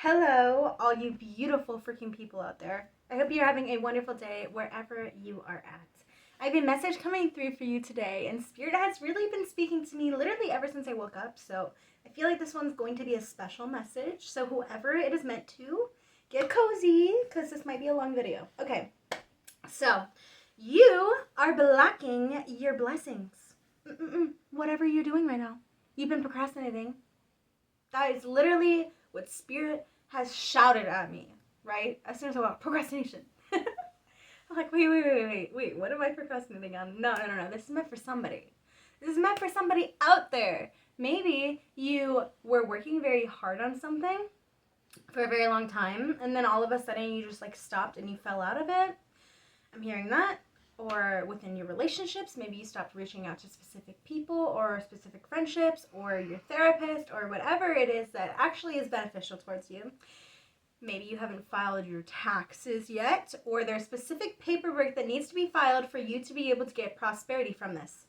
Hello, all you beautiful freaking people out there. I hope you're having a wonderful day wherever you are at. I have a message coming through for you today, and Spirit has really been speaking to me literally ever since I woke up. So I feel like this one's going to be a special message. So whoever it is meant to, get cozy because this might be a long video. Okay, so you are blocking your blessings. Whatever you're doing right now, you've been procrastinating. That is literally what Spirit has shouted at me, right? As soon as I went, procrastination. I'm like, wait, what am I procrastinating on? No. This is meant for somebody. This is meant for somebody out there. Maybe you were working very hard on something for a very long time, and then all of a sudden you just like stopped and you fell out of it. I'm hearing that. Or within your relationships, maybe you stopped reaching out to specific people or specific friendships or your therapist or whatever it is that actually is beneficial towards you. Maybe you haven't filed your taxes yet, or there's specific paperwork that needs to be filed for you to be able to get prosperity from this.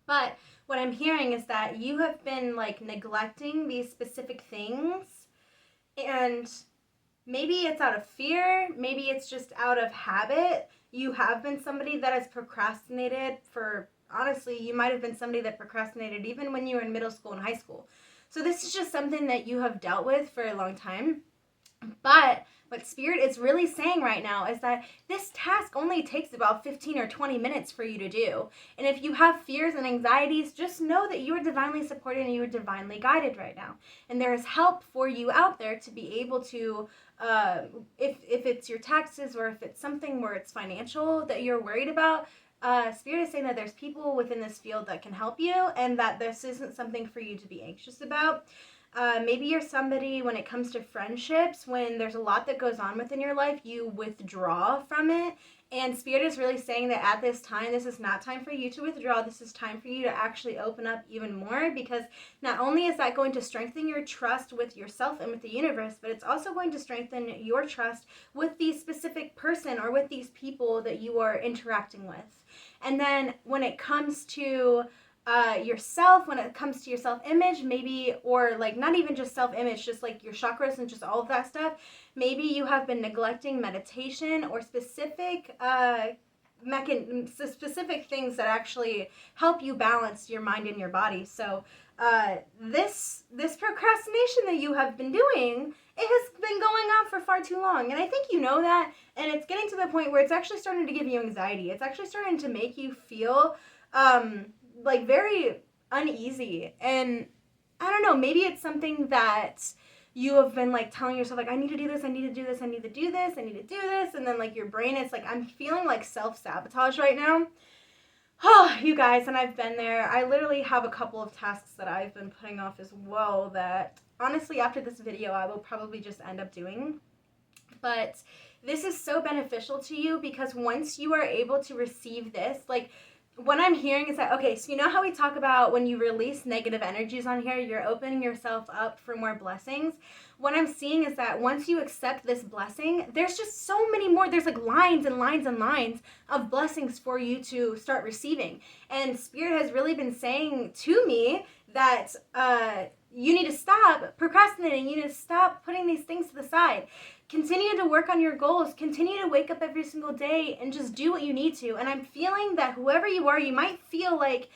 But what I'm hearing is that you have been like neglecting these specific things, and maybe it's out of fear, maybe it's just out of habit. You have been somebody that has procrastinated for, honestly, you might have been somebody that procrastinated even when you were in middle school and high school. So this is just something that you have dealt with for a long time. But what Spirit is really saying right now is that this task only takes about 15 or 20 minutes for you to do. And if you have fears and anxieties, just know that you are divinely supported and you are divinely guided right now. And there is help for you out there to be able to, if it's your taxes or if it's something where it's financial that you're worried about, Spirit is saying that there's people within this field that can help you and that this isn't something for you to be anxious about. Maybe you're somebody, when it comes to friendships, when there's a lot that goes on within your life, you withdraw from it. And Spirit is really saying that at this time, this is not time for you to withdraw. This is time for you to actually open up even more, because not only is that going to strengthen your trust with yourself and with the universe, but it's also going to strengthen your trust with the specific person or with these people that you are interacting with. And then when it comes to yourself, when it comes to your self-image, maybe, or like not even just self-image, just like your chakras and just all of that stuff, maybe you have been neglecting meditation or specific specific things that actually help you balance your mind and your body. So this procrastination that you have been doing, it has been going on for far too long, and I think you know that, and it's getting to the point where it's actually starting to give you anxiety. It's actually starting to make you feel like very uneasy. And I don't know, maybe it's something that you have been like telling yourself, like, I need to do this, I need to do this, I need to do this, I need to do this, and then like your brain is like, I'm feeling like self-sabotage right now. Oh, you guys, and I've been there. I literally have a couple of tasks that I've been putting off as well that honestly after this video I will probably just end up doing. But this is so beneficial to you, because once you are able to receive this, like, what I'm hearing is that, okay, so you know how we talk about when you release negative energies on here, you're opening yourself up for more blessings? What I'm seeing is that once you accept this blessing, there's just so many more. There's like lines and lines and lines of blessings for you to start receiving. And Spirit has really been saying to me that you need to stop procrastinating. You need to stop putting these things to the side. Continue to work on your goals. Continue to wake up every single day and just do what you need to. And I'm feeling that whoever you are, you might feel like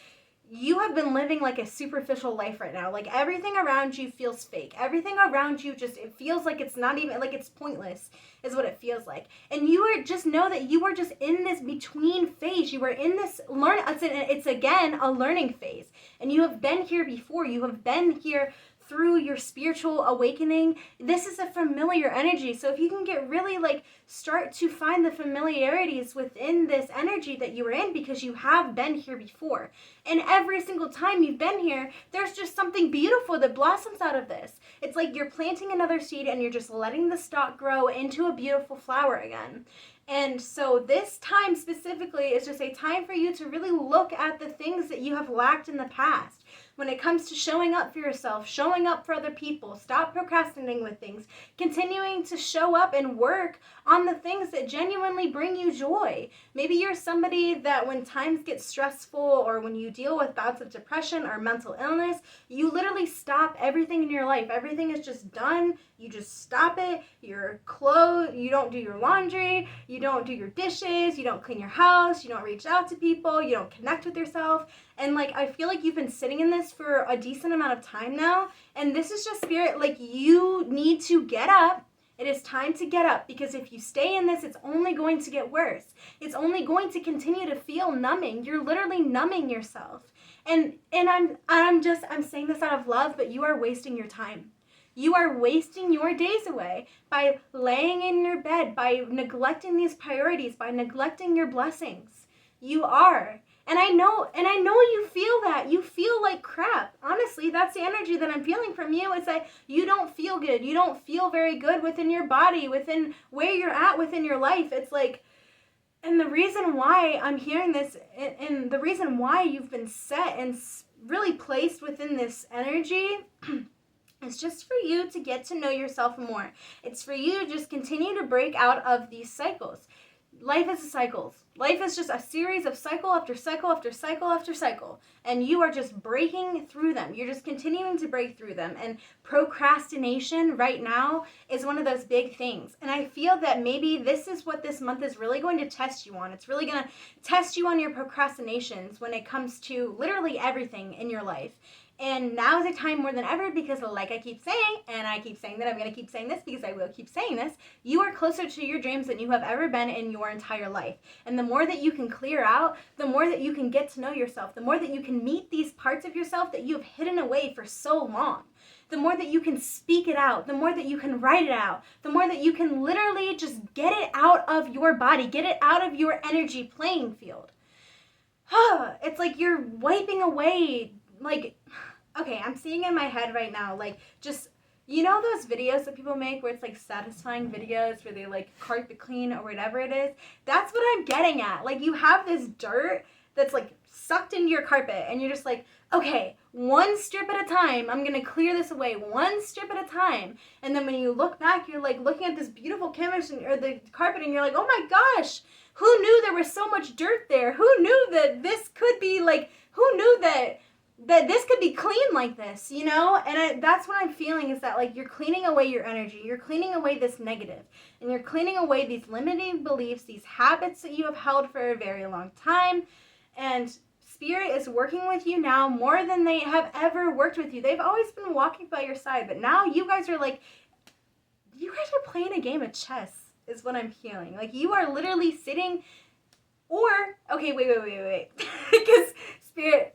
you have been living like a superficial life right now. Like everything around you feels fake. Everything around you just, it feels like it's not even, like it's pointless is what it feels like. And you are, just know that you are just in this between phase. You are in this it's again a learning phase. And you have been here before. You have been here through your spiritual awakening. This is a familiar energy. So if you can get really like start to find the familiarities within this energy that you were in, because you have been here before. And every single time you've been here, there's just something beautiful that blossoms out of this. It's like you're planting another seed and you're just letting the stalk grow into a beautiful flower again. And so this time specifically is just a time for you to really look at the things that you have lacked in the past. when it comes to showing up for yourself, showing up for other people. Stop procrastinating with things, continuing to show up and work on the things that genuinely bring you joy. Maybe you're somebody that when times get stressful or when you deal with bouts of depression or mental illness, you literally stop everything in your life. Everything is just done. You just stop it. Your clothes, you don't do your laundry, you don't do your dishes, you don't clean your house, you don't reach out to people, you don't connect with yourself. And like, I feel like you've been sitting in this for a decent amount of time now. And this is just spirit, like you need to get up. It is time to get up, because if you stay in this, it's only going to get worse. It's only going to continue to feel numbing. You're literally numbing yourself. And I'm saying this out of love, but you are wasting your time. You are wasting your days away by laying in your bed, by neglecting these priorities, by neglecting your blessings. You are. And I know you feel that. You feel like crap. Honestly, that's the energy that I'm feeling from you, is that you don't feel good. You don't feel very good within your body, within where you're at within your life. It's like, and the reason why I'm hearing this, and the reason why you've been set and really placed within this energy, it's just for you to get to know yourself more. It's for you to just continue to break out of these cycles. Life is a cycle. Life is just a series of cycle after cycle after cycle after cycle. And you are just breaking through them. You're just continuing to break through them. And procrastination right now is one of those big things. And I feel that maybe this is what this month is really going to test you on. It's really going to test you on your procrastinations when it comes to literally everything in your life. And now is the time more than ever, because like I keep saying, and I keep saying that I'm going to keep saying this because I will keep saying this, you are closer to your dreams than you have ever been in your entire life. And the more that you can clear out, the more that you can get to know yourself, the more that you can meet these parts of yourself that you have hidden away for so long. The more that you can speak it out, the more that you can write it out, the more that you can literally just get it out of your body, get it out of your energy playing field. It's like you're wiping away, like, okay, I'm seeing in my head right now, like, just, you know those videos that people make where it's like satisfying videos where they like carpet clean or whatever it is? That's what I'm getting at. Like, you have this dirt that's like sucked into your carpet and you're just like, okay, one strip at a time, I'm gonna clear this away, one strip at a time. And then when you look back, you're like looking at this beautiful canvas or the carpet and you're like, oh my gosh, who knew there was so much dirt there? Who knew that this could be like, who knew that this could be clean like this, you know? And that's what I'm feeling, is that like you're cleaning away your energy, you're cleaning away this negative, and you're cleaning away these limiting beliefs, these habits that you have held for a very long time. And Spirit is working with you now more than they have ever worked with you. They've always been walking by your side, but now you guys are playing a game of chess, is what I'm feeling. Like, you are literally sitting, or, okay, wait. Because Spirit.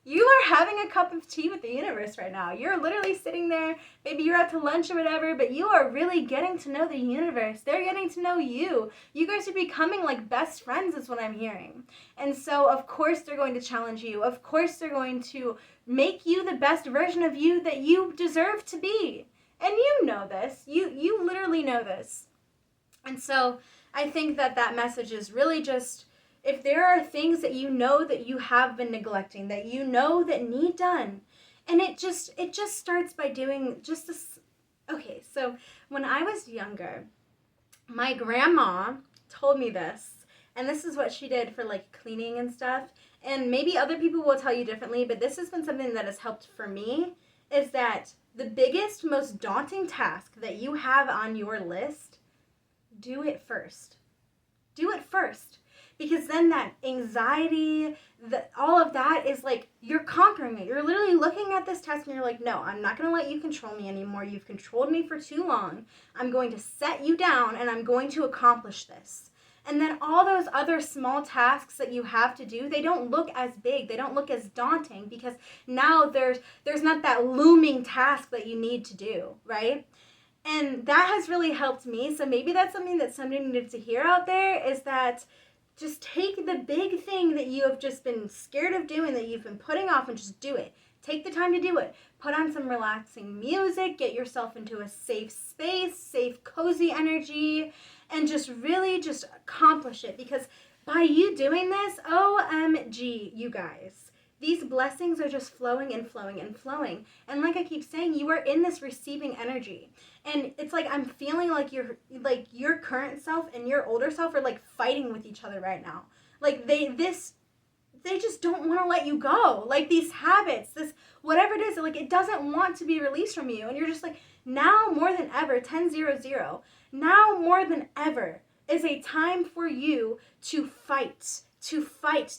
You are having a cup of tea with the universe right now. You're literally sitting there. Maybe you're out to lunch or whatever, but you are really getting to know the universe. They're getting to know you. You guys are becoming like best friends, is what I'm hearing. And so, of course, they're going to challenge you. Of course, they're going to make you the best version of you that you deserve to be. And you know this. You literally know this. And so I think that message is really just, if there are things that you know that you have been neglecting, that you know that need done, and it just starts by doing just this. Okay, so when I was younger, my grandma told me this, and this is what she did for like cleaning and stuff, and maybe other people will tell you differently, but this has been something that has helped for me, is that the biggest, most daunting task that you have on your list, do it first. Do it first. Because then that anxiety, all of that is like, you're conquering it. You're literally looking at this task and you're like, no, I'm not going to let you control me anymore. You've controlled me for too long. I'm going to set you down and I'm going to accomplish this. And then all those other small tasks that you have to do, they don't look as big. They don't look as daunting, because now there's not that looming task that you need to do, right? And that has really helped me. So maybe that's something that somebody needed to hear out there, is that just take the big thing that you have just been scared of doing, that you've been putting off, and just do it. Take the time to do it. Put on some relaxing music, get yourself into a safe space, safe, cozy energy, and just really just accomplish it. Because by you doing this, OMG, you guys, These blessings are just flowing and flowing and flowing. And like I keep saying, you are in this receiving energy. And it's like I'm feeling like your current self and your older self are like fighting with each other right now. Like they just don't want to let you go. Like these habits, this whatever it is, like it doesn't want to be released from you. And you're just like, now more than ever, 10-0-0, now more than ever is a time for you to fight,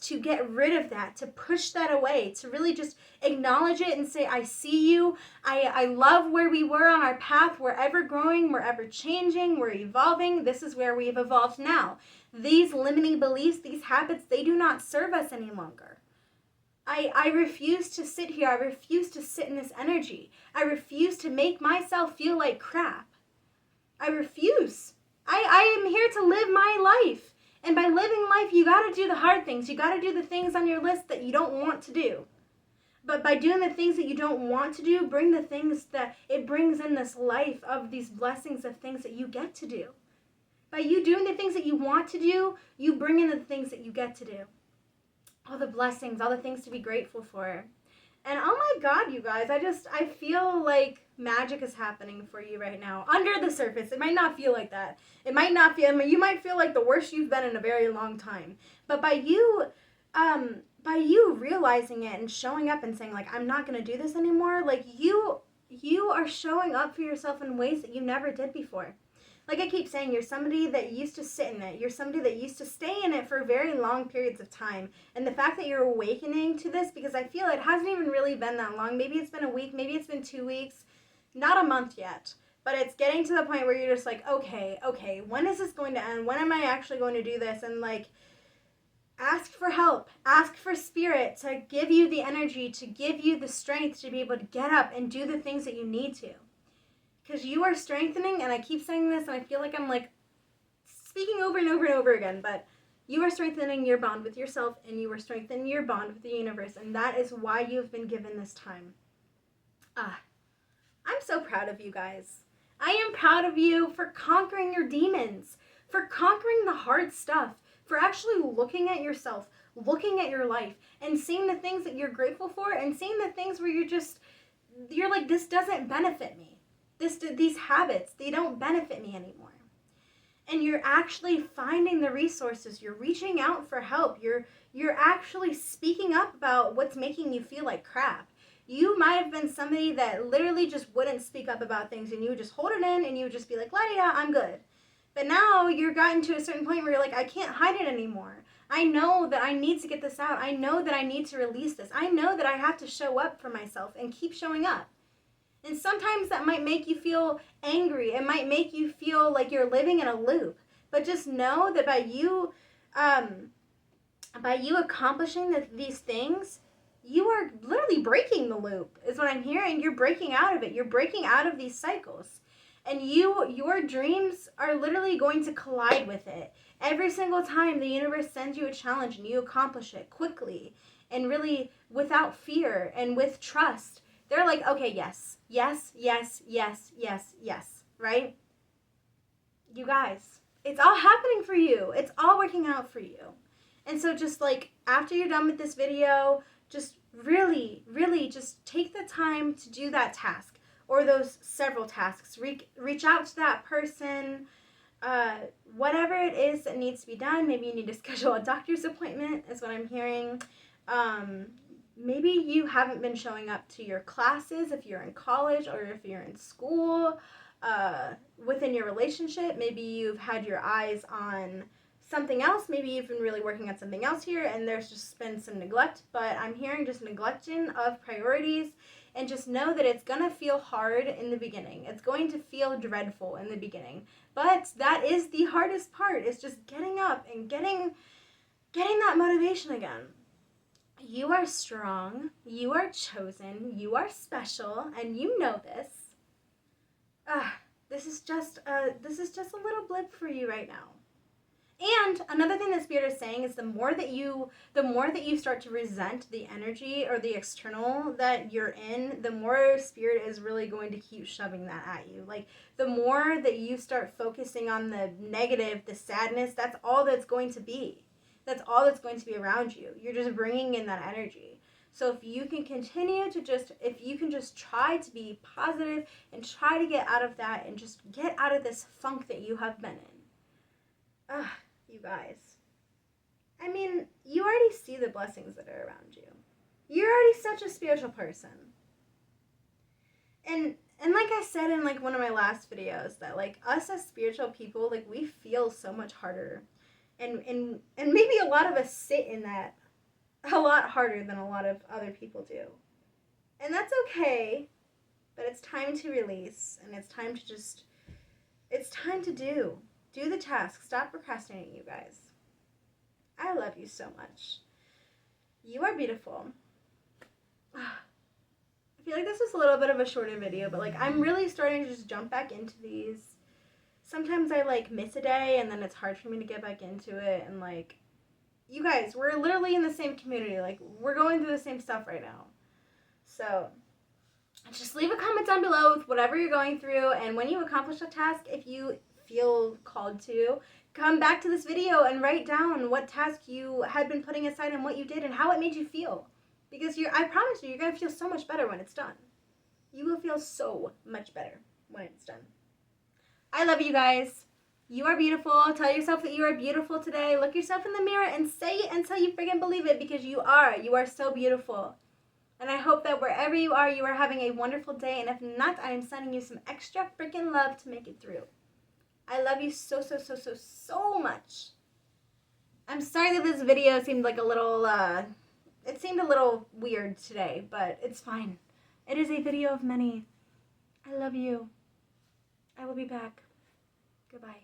to get rid of that, to push that away, to really just acknowledge it and say, I see you. I love where we were on our path. We're ever growing, we're ever changing, we're evolving. This is where we've evolved now. These limiting beliefs, these habits, they do not serve us any longer. I refuse to sit here. I refuse to sit in this energy. I refuse to make myself feel like crap. I refuse. I am here to live my life. And by living life, you got to do the hard things. You got to do the things on your list that you don't want to do. But by doing the things that you don't want to do, bring the things that it brings in this life of these blessings of things that you get to do. By you doing the things that you want to do, you bring in the things that you get to do. All the blessings, all the things to be grateful for. And oh my God, you guys, I feel like magic is happening for you right now. Under the surface, it might not feel like that. It might not feel, you might feel like the worst you've been in a very long time. But by you realizing it and showing up and saying like, I'm not going to do this anymore, like you are showing up for yourself in ways that you never did before. Like I keep saying, you're somebody that used to sit in it. You're somebody that used to stay in it for very long periods of time. And the fact that you're awakening to this, because I feel it hasn't even really been that long. Maybe it's been a week, maybe it's been 2 weeks, not a month yet. But it's getting to the point where you're just like, okay, when is this going to end? When am I actually going to do this? And like, ask for help. Ask for spirit to give you the energy, to give you the strength to be able to get up and do the things that you need to. Because you are strengthening, and I keep saying this, and I feel like I'm like speaking over and over and over again, but you are strengthening your bond with yourself, and you are strengthening your bond with the universe, and that is why you've been given this time. I'm so proud of you guys. I am proud of you for conquering your demons, for conquering the hard stuff, for actually looking at yourself, looking at your life, and seeing the things that you're grateful for, and seeing the things where you're like, this doesn't benefit me. These habits, they don't benefit me anymore. And you're actually finding the resources. You're reaching out for help. You're actually speaking up about what's making you feel like crap. You might have been somebody that literally just wouldn't speak up about things, and you would just hold it in, and you would just be like, la-di-da, I'm good. But now you're gotten to a certain point where you're like, I can't hide it anymore. I know that I need to get this out. I know that I need to release this. I know that I have to show up for myself and keep showing up. And sometimes that might make you feel angry. It might make you feel like you're living in a loop. But just know that by you accomplishing these things, you are literally breaking the loop, is what I'm hearing. You're breaking out of it. You're breaking out of these cycles. And your dreams are literally going to collide with it. Every single time the universe sends you a challenge and you accomplish it quickly and really without fear and with trust, they're like, okay, yes, right? You guys, it's all happening for you. It's all working out for you. And so just like after you're done with this video, just really, really just take the time to do that task or those several tasks. Reach out to that person, whatever it is that needs to be done. Maybe you need to schedule a doctor's appointment, is what I'm hearing. Maybe you haven't been showing up to your classes if you're in college or if you're in school. Within your relationship, maybe you've had your eyes on something else. Maybe you've been really working on something else here and there's just been some neglect. But I'm hearing just neglecting of priorities. And just know that it's going to feel hard in the beginning. It's going to feel dreadful in the beginning. But that is the hardest part, is just getting up and getting that motivation again. You are strong, you are chosen, you are special, and you know this. This is just a little blip for you right now. And another thing that Spirit is saying is the more that you start to resent the energy or the external that you're in, the more Spirit is really going to keep shoving that at you. Like, the more that you start focusing on the negative, the sadness, that's all that's going to be. That's all that's going to be around you. You're just bringing in that energy. So if you can continue to if you can just try to be positive and try to get out of that and just get out of this funk that you have been in. You guys. I mean, you already see the blessings that are around you. You're already such a spiritual person. And like I said in like one of my last videos, that like us as spiritual people, like we feel so much harder. And maybe a lot of us sit in that a lot harder than a lot of other people do. And that's okay, but it's time to release, and it's time to do the task. Stop procrastinating, you guys. I love you so much. You are beautiful. I feel like this was a little bit of a shorter video, but like I'm really starting to just jump back into these. Sometimes I like miss a day and then it's hard for me to get back into it, and like you guys, we're literally in the same community. Like we're going through the same stuff right now. So just leave a comment down below with whatever you're going through, and when you accomplish a task, if you feel called to, come back to this video and write down what task you had been putting aside and what you did and how it made you feel. Because I promise you're going to feel so much better when it's done. You will feel so much better when it's done. I love you guys. You are beautiful. Tell yourself that you are beautiful today. Look yourself in the mirror and say it until you friggin' believe it, because you are. You are so beautiful. And I hope that wherever you are having a wonderful day. And if not, I am sending you some extra freaking love to make it through. I love you so, so, so, so, so much. I'm sorry that this video seemed like a little, it seemed a little weird today, but it's fine. It is a video of many. I love you. I will be back. Goodbye.